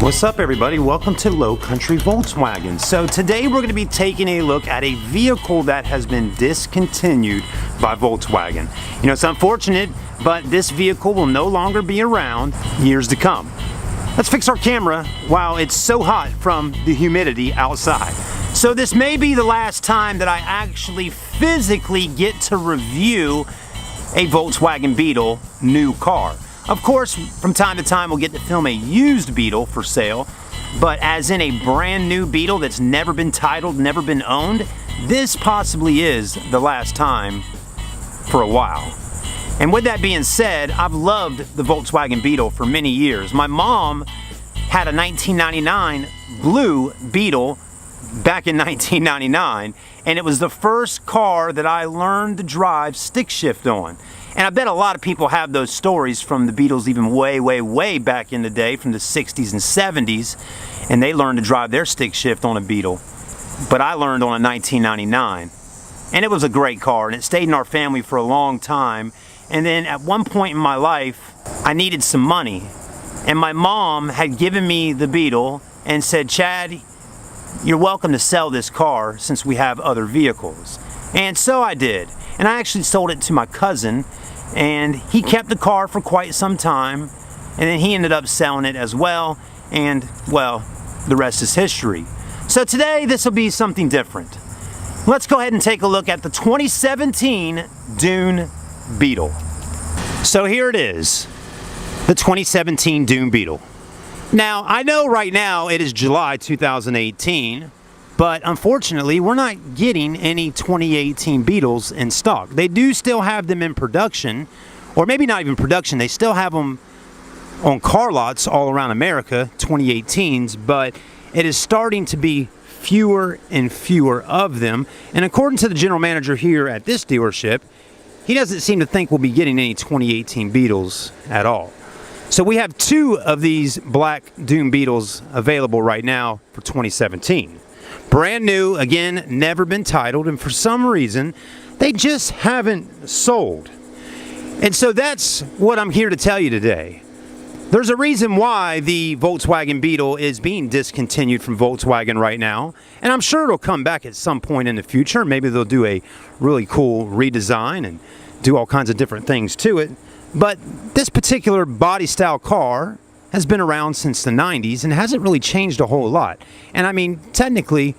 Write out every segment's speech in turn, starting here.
What's up, everybody? Welcome to Low Country Volkswagen. So today we're going to be taking a look at a vehicle that has been discontinued by Volkswagen. You know, it's unfortunate, but this vehicle will no longer be around years to come. Let's fix our camera while it's so hot from the humidity outside. So this may be the last time that I actually physically get to review a Volkswagen Beetle new car. Of course, from time to time we'll get to film a used Beetle for sale, but as in a brand new Beetle that's never been titled, never been owned, this possibly is the last time for a while. And with that being said, I've loved the Volkswagen Beetle for many years. My mom had a 1999 blue Beetle back in 1999, and it was the first car that I learned to drive stick shift on. And I bet a lot of people have those stories from the Beetles even way back in the day, from the 60s and 70s, and they learned to drive their stick shift on a Beetle. But I learned on a 1999. And it was a great car, and it stayed in our family for a long time. And then at one point in my life, I needed some money. And my mom had given me the Beetle and said, "Chad, you're welcome to sell this car since we have other vehicles." And so I did. And I actually sold it to my cousin, and he kept the car for quite some time, and then he ended up selling it as well, and well, the rest is history. So today this will be something different. Let's go ahead and take a look at the 2017 Dune Beetle. So here it is, the 2017 Dune Beetle. Now, I know right now it is July 2018, but unfortunately, we're not getting any 2018 Beetles in stock. They do still have them in production, or maybe not even production. They still have them on car lots all around America, 2018s, but it is starting to be fewer and fewer of them. And according to the general manager here at this dealership, he doesn't seem to think we'll be getting any 2018 Beetles at all. So we have two of these black Dune Beetles available right now for 2017. Brand new, again, never been titled, and for some reason, they just haven't sold. And so that's what I'm here to tell you today. There's a reason why the Volkswagen Beetle is being discontinued from Volkswagen right now, and I'm sure it'll come back at some point in the future. Maybe they'll do a really cool redesign and do all kinds of different things to it. But this particular body style car has been around since the 90s and hasn't really changed a whole lot. And I mean, technically,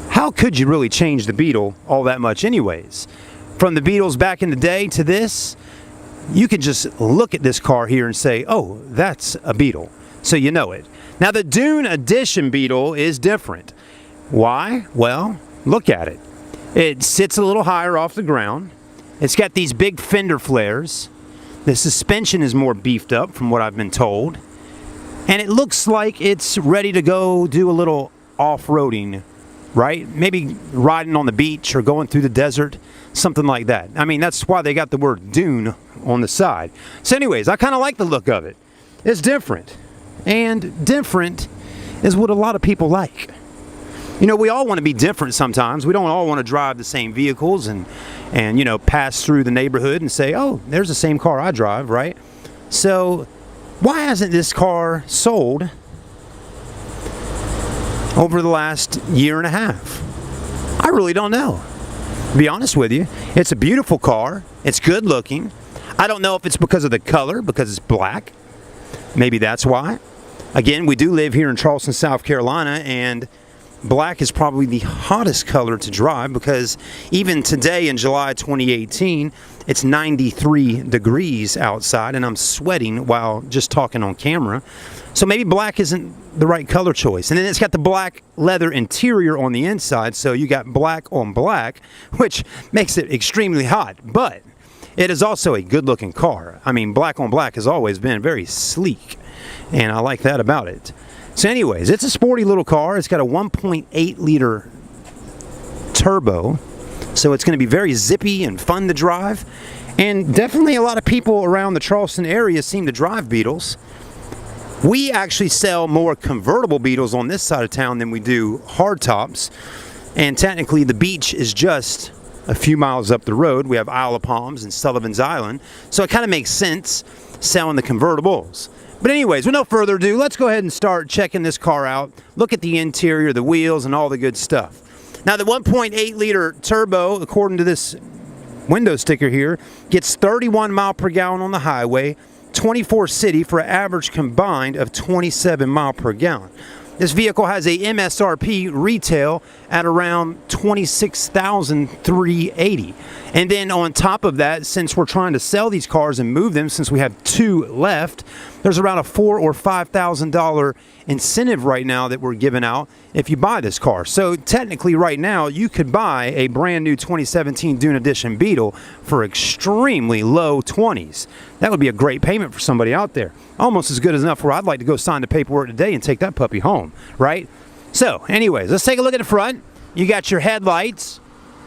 how could you really change the Beetle all that much anyways? From the Beetles back in the day to this, you could just look at this car here and say, oh, that's a Beetle. So you know it. Now the Dune Edition Beetle is different. Why? Well, look at it. It sits a little higher off the ground. It's got these big fender flares. The suspension is more beefed up from what I've been told. And it looks like it's ready to go do a little off-roading, right? Maybe riding on the beach or going through the desert, something like that. I mean, that's why they got the word Dune on the side. So anyways, I kind of like the look of it. It's different. And different is what a lot of people like. You know, we all want to be different sometimes. We don't all want to drive the same vehicles and you know, pass through the neighborhood and say, oh, there's the same car I drive, right? So why hasn't this car sold over the last year and a half? I really don't know, to be honest with you. It's a beautiful car. It's good looking. I don't know if it's because of the color, because it's black. Maybe that's why. Again, we do live here in Charleston, South Carolina, and black is probably the hottest color to drive because even today in July 2018, it's 93 degrees outside and I'm sweating while just talking on camera. So maybe black isn't the right color choice. And then it's got the black leather interior on the inside, so you got black on black, which makes it extremely hot. But it is also a good-looking car. I mean, black on black has always been very sleek, and I like that about it. So anyways, it's a sporty little car. It's got a 1.8 liter turbo, so it's going to be very zippy and fun to drive. And definitely a lot of people around the Charleston area seem to drive Beetles. We actually sell more convertible Beetles on this side of town than we do hardtops. And technically the beach is just a few miles up the road. We have Isle of Palms and Sullivan's Island, so it kind of makes sense selling the convertibles. But anyways, with no further ado, let's go ahead and start checking this car out. Look at the interior, the wheels, and all the good stuff. Now the 1.8 liter turbo, according to this window sticker here, gets 31 mile per gallon on the highway, 24 city for an average combined of 27 mile per gallon. This vehicle has a MSRP retail at around $26,380. And then on top of that, since we're trying to sell these cars and move them, since we have 2 left, there's around a $4,000 or $5,000 incentive right now that we're giving out if you buy this car. So technically right now, you could buy a brand new 2017 Dune Edition Beetle for extremely low 20s. That would be a great payment for somebody out there. Almost as good as enough where I'd like to go sign the paperwork today and take that puppy home, right? So anyways, let's take a look at the front. You got your headlights.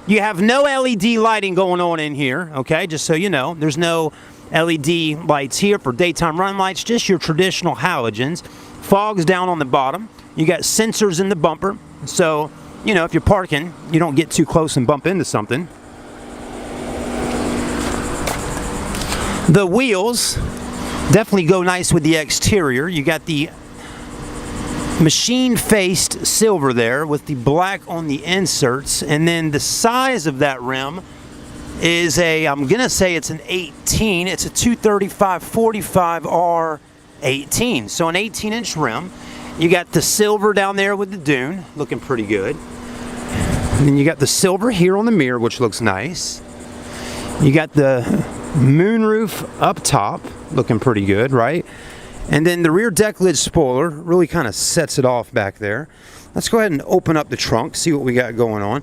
You have no LED lighting going on in here, okay? Just so you know, there's no LED lights here for daytime run lights, just your traditional halogens. Fog's down on the bottom. You got sensors in the bumper, so, you know, if you're parking, you don't get too close and bump into something. The wheels definitely go nice with the exterior. You got the machine-faced silver there with the black on the inserts, and then the size of that rim is I'm gonna say it's an 18. It's a 235/45 R18, so an 18-inch rim. You got the silver down there with the Dune, looking pretty good. And then you got the silver here on the mirror, which looks nice. You got the moonroof up top, looking pretty good, right? And then the rear deck lid spoiler really kind of sets it off back there. Let's go ahead and open up the trunk, see what we got going on.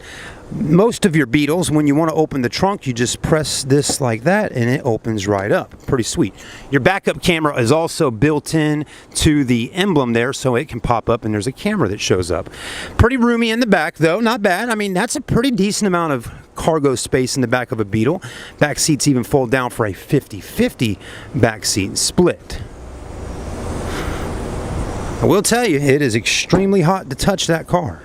Most of your Beetles, when you want to open the trunk, you just press this like that and it opens right up. Pretty sweet. Your backup camera is also built in to the emblem there, so it can pop up and there's a camera that shows up. Pretty roomy in the back though, not bad. I mean, that's a pretty decent amount of cargo space in the back of a Beetle. Back seats even fold down for a 50-50 back seat split. I will tell you, it is extremely hot to touch that car.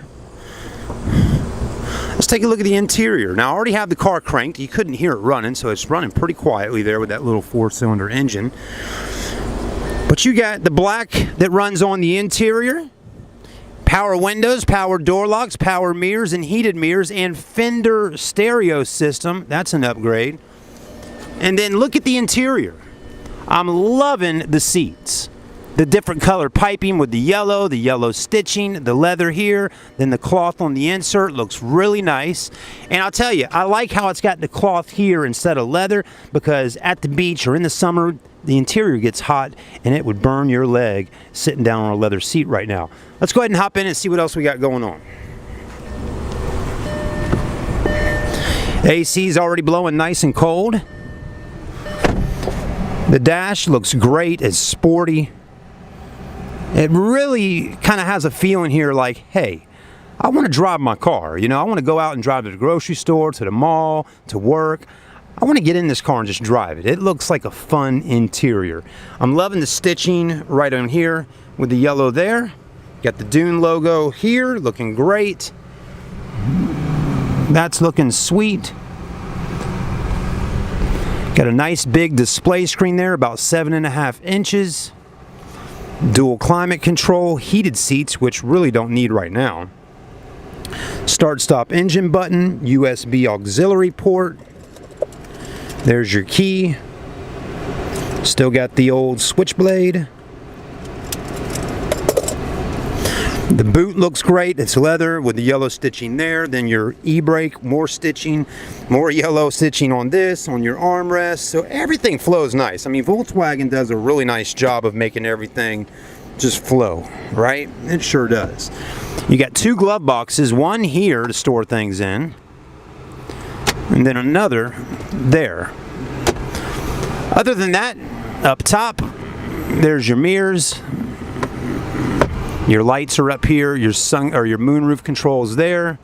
Let's take a look at the interior. Now, I already have the car cranked. You couldn't hear it running, so it's running pretty quietly there with that little 4-cylinder engine. But you got the black that runs on the interior. Power windows, power door locks, power mirrors and heated mirrors, and Fender stereo system. That's an upgrade. And then look at the interior. I'm loving the seats. The different color piping with the yellow stitching, the leather here, then the cloth on the insert looks really nice. And I'll tell you, I like how it's got the cloth here instead of leather, because at the beach or in the summer, the interior gets hot and it would burn your leg sitting down on a leather seat right now. Let's go ahead and hop in and see what else we got going on. AC is already blowing nice and cold. The dash looks great, it's sporty. It really kind of has a feeling here like, hey, I want to drive my car. You know, I want to go out and drive to the grocery store, to the mall, to work. I want to get in this car and just drive it. It looks like a fun interior. I'm loving the stitching right on here with the yellow there. Got the Dune logo here, looking great. That's looking sweet. Got a nice big display screen there, about 7.5 inches. Dual climate control, heated seats, which really don't need right now. Start stop engine button, USB auxiliary port. There's your key. Still got the old switchblade. The boot looks great. It's leather with the yellow stitching there. Then your e-brake, more stitching, more yellow stitching on this, on your armrest. So everything flows nice. I mean, Volkswagen does a really nice job of making everything just flow, right? It sure does. You got 2 glove boxes, one here to store things in, and then another there. Other than that, up top, there's your mirrors. Your lights are up here, your sun or your moonroof controls there.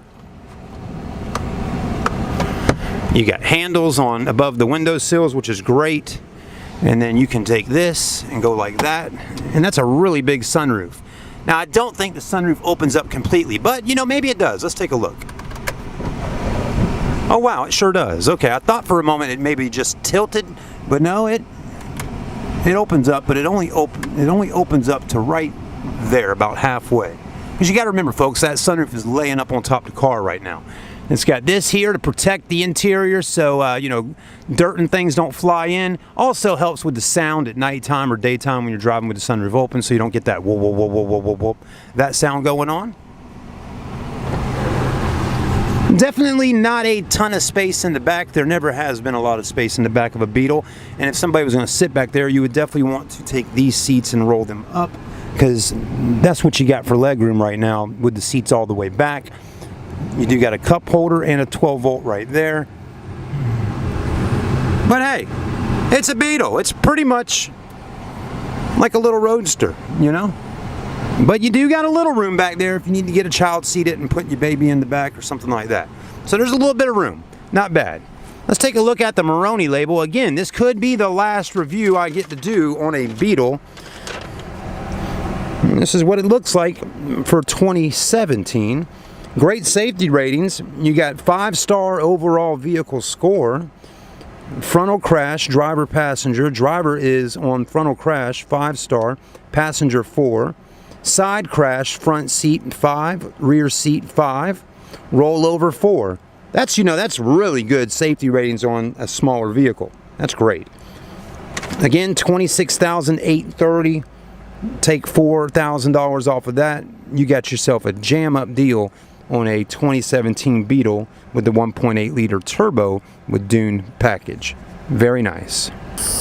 You got handles on above the window sills, which is great. And then you can take this and go like that. And that's a really big sunroof. Now, I don't think the sunroof opens up completely, but you know, maybe it does. Let's take a look. Oh wow, it sure does. Okay, I thought for a moment it maybe just tilted, but no, it it opens up, but it only opens up to right there, about halfway. Because you got to remember, folks, that sunroof is laying up on top of the car right now. It's got this here to protect the interior, so you know, dirt and things don't fly in. Also helps with the sound at nighttime or daytime when you're driving with the sunroof open, so you don't get that whoa, whoa, whoa, whoa, whoa, whoa, whoa, that sound going on. Definitely not a ton of space in the back. There never has been a lot of space in the back of a Beetle, and if somebody was going to sit back there, you would definitely want to take these seats and roll them up, because that's what you got for legroom right now with the seats all the way back. You do got a cup holder and a 12-volt right there. But hey, it's a Beetle. It's pretty much like a little roadster, you know? But you do got a little room back there if you need to get a child seated and put your baby in the back or something like that. So there's a little bit of room. Not bad. Let's take a look at the Maroney label. Again, this could be the last review I get to do on a Beetle. And this is what it looks like for 2017. Great safety ratings. You got 5-star overall vehicle score. Frontal crash, driver, passenger. Driver is on frontal crash, 5-star. Passenger 4. Side crash, front seat 5, rear seat 5, rollover 4. That's, you know, that's really good safety ratings on a smaller vehicle. That's great. Again, $26,830. Take $4,000 off of that. You got yourself a jam-up deal on a 2017 Beetle with the 1.8 liter turbo with Dune package. Very nice.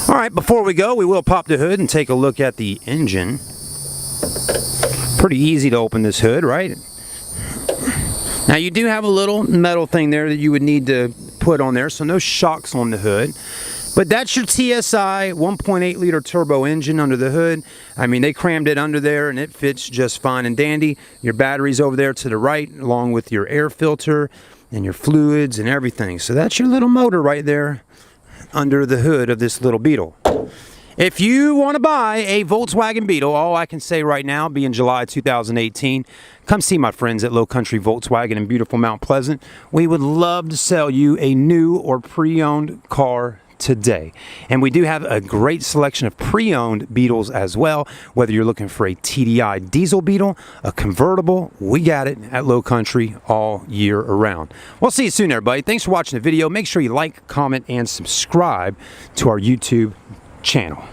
All right, before we go, we will pop the hood and take a look at the engine. Pretty easy to open this hood, right? Now you do have a little metal thing there that you would need to put on there, so no shocks on the hood. But that's your TSI 1.8 liter turbo engine under the hood. I mean, they crammed it under there and it fits just fine and dandy. Your battery's over there to the right, along with your air filter and your fluids and everything. So that's your little motor right there under the hood of this little Beetle. If you want to buy a Volkswagen Beetle, all I can say right now, being July 2018, come see my friends at Low Country Volkswagen in beautiful Mount Pleasant. We would love to sell you a new or pre-owned car today. And we do have a great selection of pre-owned Beetles as well. Whether you're looking for a TDI diesel Beetle, a convertible, we got it at Low Country all year around. We'll see you soon, everybody. Thanks for watching the video. Make sure you like, comment, and subscribe to our YouTube channel.